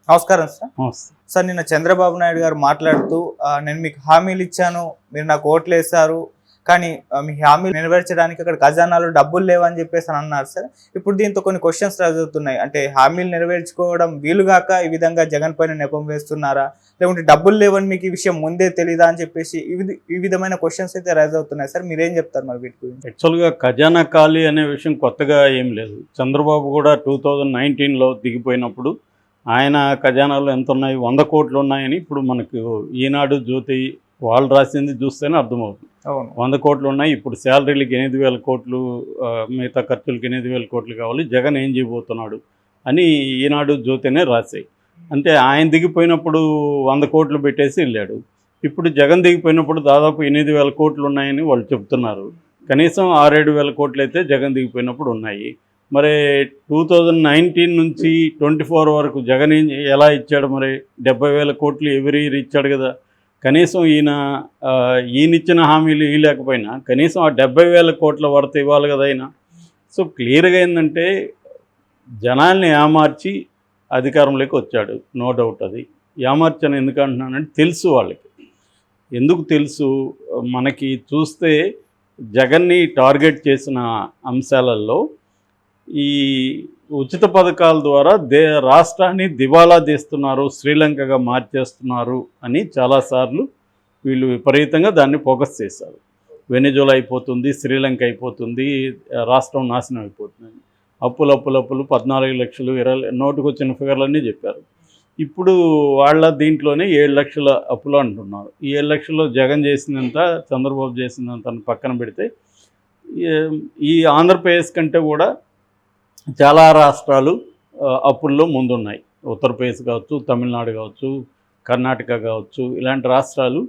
నమస్కారం సార్. నమస్తే. సార్ నిన్న చంద్రబాబు నాయుడు గారు మాట్లాడుతూ నేను మీకు హామీలు ఇచ్చాను, మీరు నాకు ఓట్లేశారు, కానీ మీ హామీలు నెరవేర్చడానికి అక్కడ ఖజానాలో డబ్బులు లేవని చెప్పేసి అని అన్నారు సార్. ఇప్పుడు దీంతో కొన్ని క్వశ్చన్స్ రాజవుతున్నాయి. అంటే హామీలు నెరవేర్చుకోవడం వీలుగాక ఈ విధంగా జగన్ పైన నెపం వేస్తున్నారా, లేకుంటే డబ్బులు లేవని మీకు ఈ విషయం ముందే తెలీదా అని చెప్పేసి ఈ విధమైన క్వశ్చన్స్ అయితే రైజ్ అవుతున్నాయి సార్. మీరేం చెప్తారు మరి వీటి గురించి? యాక్చువల్గా ఖజానా ఖాళీ అనే విషయం కొత్తగా ఏం లేదు. చంద్రబాబు కూడా 2019లో దిగిపోయినప్పుడు ఆయన ఖజానాలో ఎంత ఉన్నాయి, 100 కోట్లు ఉన్నాయని ఇప్పుడు మనకు ఈనాడు, జ్యోతి వాళ్ళు రాసింది చూస్తేనే అర్థమవుతుంది. 100 కోట్లు ఉన్నాయి. ఇప్పుడు శాలరీలకి 8,000 కోట్లు, మిగతా ఖర్చులకి 8,000 కోట్లు కావాలి, జగన్ ఏం చేయబోతున్నాడు అని ఈనాడు, జ్యోతినే రాశాయి. అంటే ఆయన దిగిపోయినప్పుడు 100 కోట్లు పెట్టేసి వెళ్ళాడు. ఇప్పుడు జగన్ దిగిపోయినప్పుడు దాదాపు 8,000 కోట్లు ఉన్నాయని వాళ్ళు చెప్తున్నారు. కనీసం 6,000-7,000 కోట్లు అయితే జగన్ దిగిపోయినప్పుడు ఉన్నాయి. మరి 2019 నుంచి 24 వరకు జగన్ ఎలా ఇచ్చాడు? మరి 70,000 కోట్లు ఎవ్రీ ఇయర్ ఇచ్చాడు కదా. కనీసం ఈయనిచ్చిన హామీలు ఇవ్వలేకపోయినా కనీసం ఆ 70,000 కోట్ల వరత ఇవ్వాలి కదా ఆయన. సో క్లియర్గా ఏంటంటే జనాల్ని ఏమార్చి అధికారంలోకి వచ్చాడు, నో డౌట్. అది ఏమార్చని ఎందుకు అంటున్నానంటే తెలుసు వాళ్ళకి. ఎందుకు తెలుసు? మనకి చూస్తే జగన్ని టార్గెట్ చేసిన అంశాలలో ఈ ఉచిత పథకాల ద్వారా రాష్ట్రాన్ని దివాలా తీస్తున్నారు, శ్రీలంకగా మార్చేస్తున్నారు అని చాలాసార్లు వీళ్ళు విపరీతంగా దాన్ని ఫోకస్ చేశారు. వెనిజులా అయిపోతుంది, శ్రీలంక అయిపోతుంది, రాష్ట్రం నాశనం అయిపోతుంది. అప్పులు 14 లక్షలు, 20 నోటుకొచ్చిన ఫిగర్లన్నీ చెప్పారు. ఇప్పుడు వాళ్ళ దీంట్లోనే 7 లక్షల అప్పులు అంటున్నారు. ఈ 7 లక్షల్లో జగన్ చేసినంత, చంద్రబాబు చేసినంత పక్కన పెడితే ఈ ఆంధ్రప్రదేశ్ కంటే కూడా చాలా రాష్ట్రాలు అప్పుల్లో ముందున్నాయి. ఉత్తరప్రదేశ్ కావచ్చు, తమిళనాడు కావచ్చు, కర్ణాటక కావచ్చు, ఇలాంటి రాష్ట్రాలు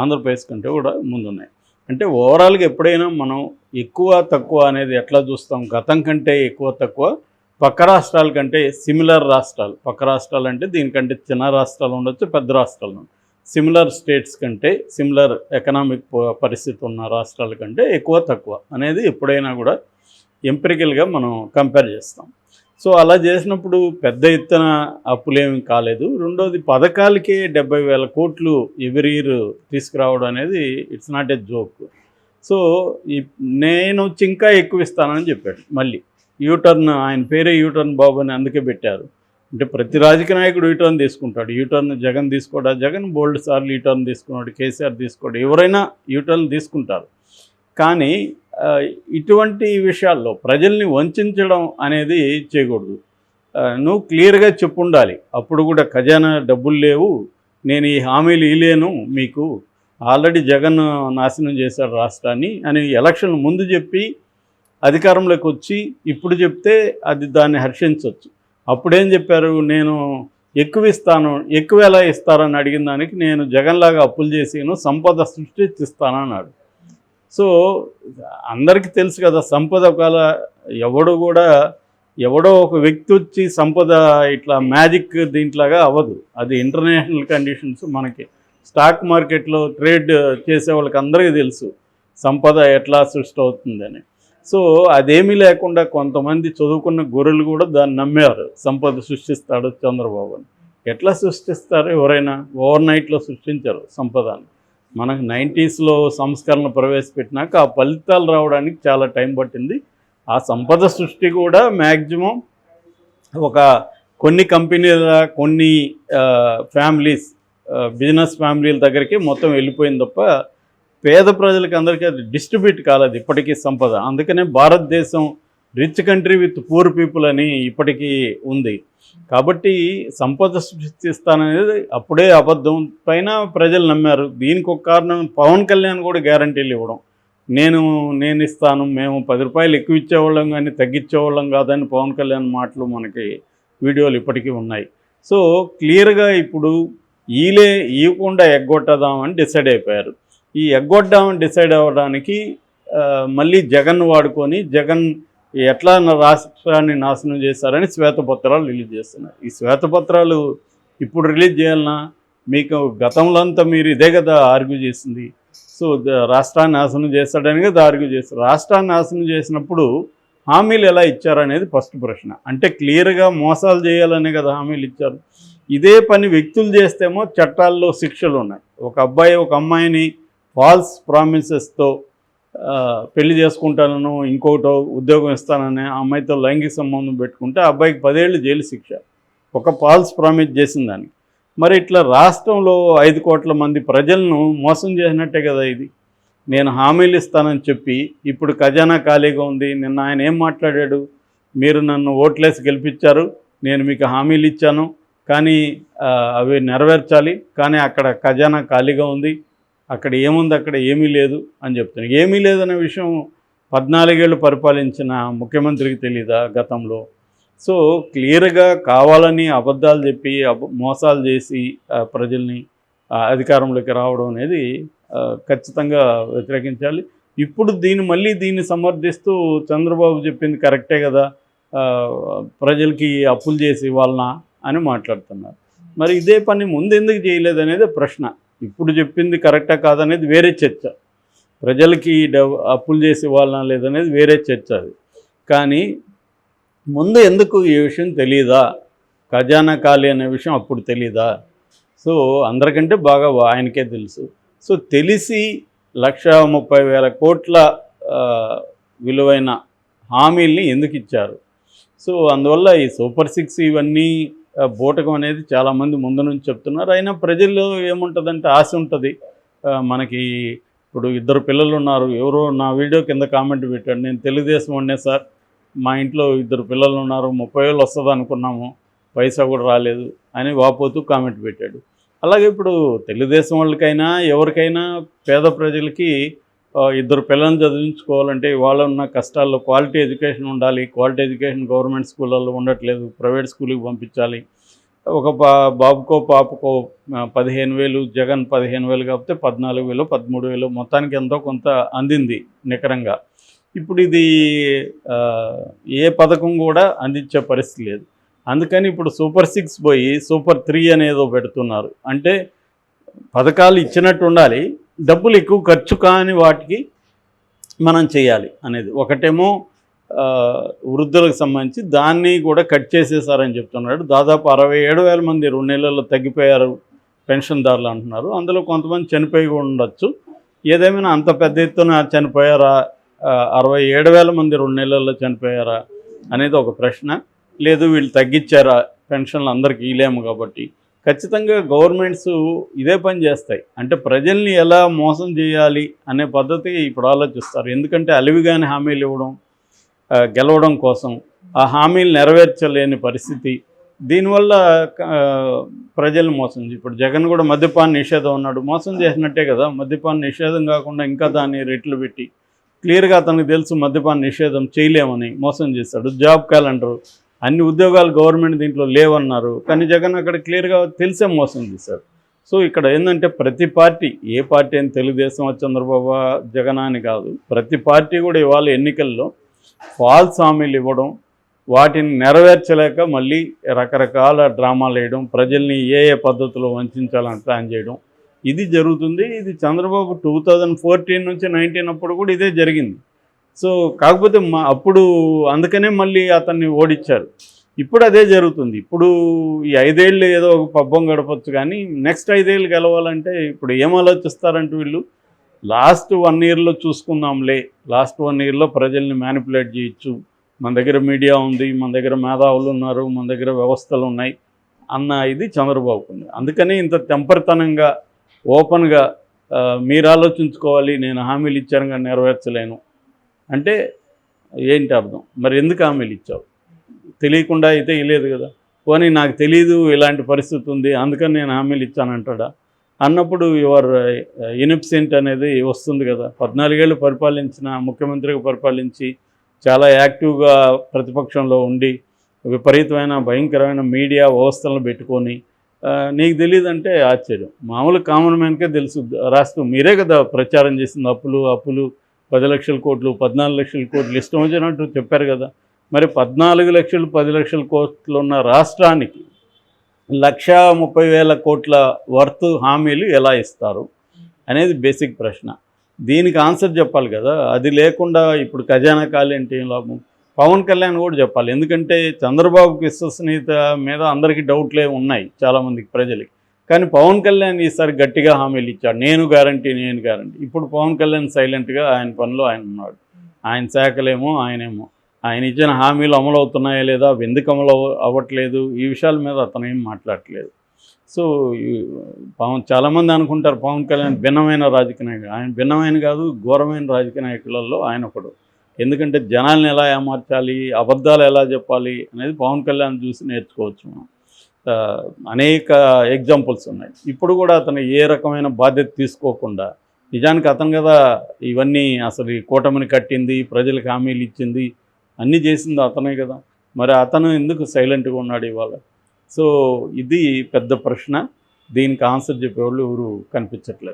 ఆంధ్రప్రదేశ్ కంటే కూడా ముందున్నాయి. అంటే ఓవరాల్గా ఎప్పుడైనా మనం ఎక్కువ తక్కువ అనేది ఎట్లా చూస్తాం? గతం కంటే ఎక్కువ తక్కువ పక్క రాష్ట్రాల కంటే సిమిలర్ రాష్ట్రాలు, పక్క రాష్ట్రాలు అంటే దీనికంటే చిన్న రాష్ట్రాలు ఉండొచ్చు, పెద్ద రాష్ట్రాలు ఉండొచ్చు, సిమిలర్ స్టేట్స్ కంటే, సిమిలర్ ఎకనామిక్ పరిస్థితి ఉన్న రాష్ట్రాల కంటే ఎక్కువ తక్కువ అనేది ఎప్పుడైనా కూడా ఎంపిరికల్గా మనం కంపేర్ చేస్తాం. సో అలా చేసినప్పుడు పెద్ద ఎత్తున అప్పులేమి కాలేదు. రెండోది, పథకాలకే 70,000 కోట్లు ఎవ్రీ ఇయర్ తీసుకురావడం అనేది it's not a joke. So నేను వచ్చి ఇంకా ఎక్కువ ఇస్తానని చెప్పాడు. మళ్ళీ యూటర్న్, ఆయన పేరే యూటర్న్ బాబు అని అందుకే పెట్టారు. అంటే ప్రతి రాజకీయ నాయకుడు యూటర్న్ తీసుకుంటాడు. యూటర్న్ జగన్ తీసుకోడా? జగన్ బోల్డ్ సార్లు యూటర్న్ తీసుకున్నాడు, కేసీఆర్ తీసుకోడు, ఎవరైనా యూటర్న్ తీసుకుంటారు. కానీ ఇటువంటి విషయాల్లో ప్రజల్ని వంచడం అనేది చేయకూడదు. నువ్వు క్లియర్గా చెప్పుండాలి. అప్పుడు కూడా ఖజానా డబ్బులు లేవు, నేను ఈ హామీలు ఇవ్వలేను, మీకు ఆల్రెడీ జగన్ నాశనం చేశాడు రాష్ట్రాన్ని అని ఎలక్షన్ ముందు చెప్పి అధికారంలోకి వచ్చి ఇప్పుడు చెప్తే అది దాన్ని హర్షించవచ్చు. అప్పుడేం చెప్పారు? నేను ఎక్కువ ఇస్తాను, ఎక్కువ ఎలా ఇస్తారని అడిగిన దానికి నేను జగన్లాగా అప్పులు చేసాను, సంపద సృష్టిస్తానన్నాడు. సో అందరికీ తెలుసు కదా, సంపద ఒకవేళ ఎవడో ఒక వ్యక్తి వచ్చి సంపద ఇట్లా మ్యాజిక్ దీంట్లాగా అవ్వదు. అది ఇంటర్నేషనల్ కండిషన్స్. మనకి స్టాక్ మార్కెట్లో ట్రేడ్ చేసే వాళ్ళకి అందరికీ తెలుసు సంపద ఎట్లా సృష్టి అవుతుందని. సో అదేమీ లేకుండా కొంతమంది చదువుకున్న గొర్రెలు కూడా దాన్ని నమ్మారు, సంపద సృష్టిస్తాడు చంద్రబాబు అని. ఎట్లా సృష్టిస్తారు? ఎవరైనా ఓవర్ నైట్లో సృష్టించారు సంపదని. మనకు 90స్లో సంస్కరణ ప్రవేశపెట్టినాక ఆ ఫలితాలు రావడానికి చాలా టైం పట్టింది. ఆ సంపద సృష్టి కూడా మ్యాక్సిమం ఒక కొన్ని కంపెనీల, కొన్ని ఫ్యామిలీస్, బిజినెస్ ఫ్యామిలీల దగ్గరికి మొత్తం వెళ్ళిపోయింది తప్ప పేద ప్రజలకి అందరికీ అది డిస్ట్రిబ్యూట్ కాలేదు ఇప్పటికీ సంపద. అందుకనే భారతదేశం rich country with poor people అని ఇప్పటికీ ఉంది. కాబట్టి సంపద సృష్టిస్తాననేది అప్పుడే అబద్ధం పైన ప్రజలు నమ్మారు. దీనికి ఒక కారణం పవన్ కళ్యాణ్ కూడా గ్యారంటీలు ఇవ్వడం. నేను ఇస్తాను, మేము 10 రూపాయలు ఎక్కువ ఇచ్చేవాళ్ళం కానీ తగ్గించేవాళ్ళం కాదని పవన్ కళ్యాణ్ మాటలు మనకి వీడియోలు ఇప్పటికీ ఉన్నాయి. సో క్లియర్గా ఇప్పుడు ఇవ్వకుండా ఎగ్గొట్టదామని డిసైడ్ అయిపోయారు. ఈ ఎగ్గొట్టామని డిసైడ్ అవ్వడానికి మళ్ళీ జగన్ వాడుకొని జగన్ ఎట్లా రాష్ట్రాన్ని నాశనం చేశారని శ్వేతపత్రాలు రిలీజ్ చేస్తున్నారు. ఈ శ్వేతపత్రాలు ఇప్పుడు రిలీజ్ చేయాలన్నా? మీకు గతంలో అంతా మీరు ఇదే కదా ఆర్గ్యూ చేసింది. సో రాష్ట్రాన్ని నాశనం చేస్తాడని కదా ఆర్గ్యూ చేస్తారు. రాష్ట్రాన్ని నాశనం చేసినప్పుడు హామీలు ఎలా ఇచ్చారనేది ఫస్ట్ ప్రశ్న. అంటే క్లియర్గా మోసాలు చేయాలనే కదా హామీలు ఇచ్చారు. ఇదే పని వ్యక్తులు చేస్తేమో చట్టాల్లో శిక్షలు ఉన్నాయి. ఒక అబ్బాయి ఒక అమ్మాయిని ఫాల్స్ ప్రామిసెస్తో పెళ్లి చేసుకుంటానను, ఇంకోటో ఉద్యోగం ఇస్తానని ఆ అమ్మాయితో లైంగిక సంబంధం పెట్టుకుంటే ఆ అబ్బాయికి 10 ఏళ్ళు జైలు శిక్ష, ఒక ఫాల్స్ ప్రామిస్ చేసిన దానికి. మరి ఇట్లా రాష్ట్రంలో 5 కోట్ల మంది ప్రజలను మోసం చేసినట్టే కదా ఇది. నేను హామీలు ఇస్తానని చెప్పి ఇప్పుడు ఖజానా ఖాళీగా ఉంది. నిన్న ఆయన ఏం మాట్లాడాడు, మీరు నన్ను ఓట్లేసి గెలిపించారు, నేను మీకు హామీలు ఇచ్చాను, కానీ అవి నెరవేర్చాలి, కానీ అక్కడ ఖజానా ఖాళీగా ఉంది, అక్కడ ఏముంది, అక్కడ ఏమీ లేదు అని చెప్తున్నాను. ఏమీ లేదనే విషయం 14 ఏళ్ళు పరిపాలించిన ముఖ్యమంత్రికి తెలీదా గతంలో? సో క్లియర్గా కావాలని అబద్ధాలు చెప్పి మోసాలు చేసి ప్రజల్ని అధికారంలోకి రావడం అనేది ఖచ్చితంగా వ్యతిరేకించాలి. ఇప్పుడు మళ్ళీ దీన్ని సమర్థిస్తూ చంద్రబాబు చెప్పింది కరెక్టే కదా, ప్రజలకి అప్పులు చేసి ఇవ్వాలనా అని మాట్లాడుతున్నారు. మరి ఇదే పని ముందు ఎందుకు చేయలేదు అనేది ప్రశ్న. ఇప్పుడు చెప్పింది కరెక్టా కాదనేది వేరే చర్చ, ప్రజలకి అప్పులు చేసి ఇవ్వాలనా లేదనేది వేరే చర్చ అది. కానీ ముందు ఎందుకు ఈ విషయం తెలీదా, ఖజానా ఖాళీ అనే విషయం అప్పుడు తెలీదా? సో అందరికంటే బాగా ఆయనకే తెలుసు. సో తెలిసి 1,30,000 కోట్ల విలువైన హామీల్ని ఎందుకు ఇచ్చారు? సో అందువల్ల ఈ సూపర్ 6 ఇవన్నీ బూటకం అనేది చాలామంది ముందు నుంచి చెప్తున్నారు. అయినా ప్రజల్లో ఏముంటుందంటే ఆశ ఉంటుంది. మనకి ఇప్పుడు 2 పిల్లలు ఉన్నారు. ఎవరో నా వీడియో కింద కామెంట్ పెట్టాడు, నేను తెలుగుదేశం వాడినే సార్, మా ఇంట్లో 2 పిల్లలు ఉన్నారు, 30,000 వస్తుంది అనుకున్నాము, పైసా కూడా రాలేదు అని వాపోతూ కామెంట్ పెట్టాడు. అలాగే ఇప్పుడు తెలుగుదేశం వాళ్ళకైనా ఎవరికైనా పేద ప్రజలకి 2 పిల్లల్ని చదివించుకోవాలంటే వాళ్ళ ఉన్న కష్టాల్లో క్వాలిటీ ఎడ్యుకేషన్ ఉండాలి. క్వాలిటీ ఎడ్యుకేషన్ గవర్నమెంట్ స్కూళ్ళల్లో ఉండట్లేదు, ప్రైవేట్ స్కూల్కి పంపించాలి. ఒక బాబుకో పాపకో 15,000, జగన్ 15,000 కాకపోతే 14,000, 13,000 మొత్తానికి ఎంతో కొంత అందింది నికరంగా. ఇప్పుడు ఇది ఏ పథకం కూడా అందించే పరిస్థితి లేదు. అందుకని ఇప్పుడు సూపర్ 6 పోయి సూపర్ 3 అనేదో పెడుతున్నారు. అంటే పథకాలు ఇచ్చినట్టు ఉండాలి, డబ్బులు ఎక్కువ ఖర్చు కాని వాటికి మనం చేయాలి అనేది. ఒకటేమో వృద్ధులకు సంబంధించి దాన్ని కూడా కట్ చేసేసారని చెప్తున్నాడు. దాదాపు 67,000 మంది 2 నెలల్లో తగ్గిపోయారు పెన్షన్దారులు అంటున్నారు. అందులో కొంతమంది చనిపోయి ఉండొచ్చు. ఏదేమైనా అంత పెద్ద ఎత్తున చనిపోయారా, 67,000 మంది 2 నెలల్లో చనిపోయారా అనేది ఒక ప్రశ్న. లేదు వీళ్ళు తగ్గించారా పెన్షన్లు అందరికీ ఇలేము కాబట్టి. ఖచ్చితంగా గవర్నమెంట్స్ ఇదే పని చేస్తాయి. అంటే ప్రజల్ని ఎలా మోసం చేయాలి అనే పద్ధతి ఇప్పుడు ఆలోచిస్తారు. ఎందుకంటే అలివిగాని హామీలు ఇవ్వడం, గెలవడం కోసం ఆ హామీలు నెరవేర్చలేని పరిస్థితి. దీనివల్ల ప్రజల్ని మోసం. ఇప్పుడు జగన్ కూడా మద్యపాన నిషేధం అన్నాడు, మోసం చేసినట్టే కదా. మద్యపాన నిషేధం కాకుండా ఇంకా దాన్ని రెట్లు పెట్టి క్లియర్గా అతనికి తెలుసు మద్యపాన నిషేధం చేయలేమని మోసం చేశాడు. జాబ్ క్యాలెండర్, అన్ని ఉద్యోగాలు గవర్నమెంట్ దీంట్లో లేవన్నారు, కానీ జగన్ అక్కడ క్లియర్గా తెలిసే మోసం చేశాడు. సో ఇక్కడ ఏంటంటే ప్రతి పార్టీ, ఏ పార్టీ అని తెలుగుదేశం చంద్రబాబు జగన్ అని కాదు, ప్రతి పార్టీ కూడా ఇవాళ ఎన్నికల్లో ఫాల్స్ హామీలు ఇవ్వడం, వాటిని నెరవేర్చలేక మళ్ళీ రకరకాల డ్రామాలు వేయడం, ప్రజల్ని ఏ పద్ధతిలో వంచాలని ప్లాన్ చేయడం, ఇది జరుగుతుంది. ఇది చంద్రబాబు 2014 నుంచి 19 అప్పుడు కూడా ఇదే జరిగింది. సో కాకపోతే అప్పుడు అందుకనే మళ్ళీ అతన్ని ఓడించారు. ఇప్పుడు అదే జరుగుతుంది. ఇప్పుడు ఈ 5 ఏళ్ళు ఏదో ఒక పబ్బం గడపచ్చు, కానీ నెక్స్ట్ 5 ఏళ్ళు గెలవాలంటే ఇప్పుడు ఏం ఆలోచిస్తారంటే వీళ్ళు లాస్ట్ 1 ఇయర్లో చూసుకుందాంలే, లాస్ట్ 1 ఇయర్లో ప్రజల్ని మ్యానిపులేట్ చేయొచ్చు, మన దగ్గర మీడియా ఉంది, మన దగ్గర మేధావులు ఉన్నారు, మన దగ్గర వ్యవస్థలు ఉన్నాయి అన్న ఇది చంద్రబాబుకు ఉంది. అందుకని ఇంత తెంపరితనంగా ఓపెన్గా మీరు ఆలోచించుకోవాలి, నేను హామీలు ఇచ్చాను కానీ నెరవేర్చలేను అంటే ఏంటి అర్థం? మరి ఎందుకు హామీలు ఇచ్చావు? తెలియకుండా అయితే ఇవ్వలేదు కదా. పోనీ నాకు తెలీదు ఇలాంటి పరిస్థితి ఉంది అందుకని నేను హామీలు ఇచ్చానంటాడా? అన్నప్పుడు యువర్ ఇన్సెంట్ అనేది వస్తుంది కదా. 14 ఏళ్ళు పరిపాలించిన ముఖ్యమంత్రిగా పరిపాలించి చాలా యాక్టివ్గా ప్రతిపక్షంలో ఉండి విపరీతమైన భయంకరమైన మీడియా వ్యవస్థలను పెట్టుకొని నీకు తెలియదంటే ఆశ్చర్యం. మామూలు కామన్ మ్యాన్కే తెలుసు. రాష్ట్రం మీరే కదా ప్రచారం చేసింది, అప్పులు 10 లక్షల కోట్లు, 14 లక్షల కోట్లు ఇష్టం వచ్చినట్టు చెప్పారు కదా. మరి 14 లక్షలు 10 లక్షల కోట్లు ఉన్న రాష్ట్రానికి 1,30,000 కోట్ల వర్త్ హామీలు ఎలా ఇస్తారు అనేది బేసిక్ ప్రశ్న. దీనికి ఆన్సర్ చెప్పాలి కదా. అది లేకుండా ఇప్పుడు ఖజానా ఖాళీ అంటే ఏం లాభం? పవన్ కళ్యాణ్ కూడా చెప్పాలి. ఎందుకంటే చంద్రబాబుకి విశ్వసనీయత మీద అందరికీ డౌట్లే ఉన్నాయి చాలామందికి ప్రజలకి. కానీ పవన్ కళ్యాణ్ ఈసారి గట్టిగా హామీలు ఇచ్చాడు, నేను గ్యారంటీ. ఇప్పుడు పవన్ కళ్యాణ్ సైలెంట్గా ఆయన పనిలో ఆయన ఉన్నాడు. ఆయన శాఖలేమో ఆయనేమో ఆయన ఇచ్చిన హామీలు అమలు అవుతున్నాయా లేదా, అవి ఎందుకు అమలు అవ్వట్లేదు, ఈ విషయాల మీద అతను ఏం మాట్లాడట్లేదు. సో చాలామంది అనుకుంటారు పవన్ కళ్యాణ్ భిన్నమైన రాజకీయ నాయకుడు. ఆయన భిన్నమైన కాదు, ఘోరమైన రాజకీయ నాయకులలో ఆయన ఒకడు. ఎందుకంటే జనాల్ని ఎలా ఏమార్చాలి, అబద్ధాలు ఎలా చెప్పాలి అనేది పవన్ కళ్యాణ్ చూసి నేర్చుకోవచ్చు మనం. అనేక ఎగ్జాంపుల్స్ ఉన్నాయి. ఇప్పుడు కూడా అతను ఏ రకమైన బాధ్యత తీసుకోకుండా, నిజానికి అతను కదా ఇవన్నీ అసలు ఈ కూటమిని కట్టింది, ప్రజలకు హామీలు ఇచ్చింది, అన్నీ చేసింది అతనే కదా. మరి అతను ఎందుకు సైలెంట్గా ఉన్నాడు ఇవాళ? సో ఇది పెద్ద ప్రశ్న. దీనికి ఆన్సర్ చెప్పేవాళ్ళు ఎవరు కనిపించట్లేదు.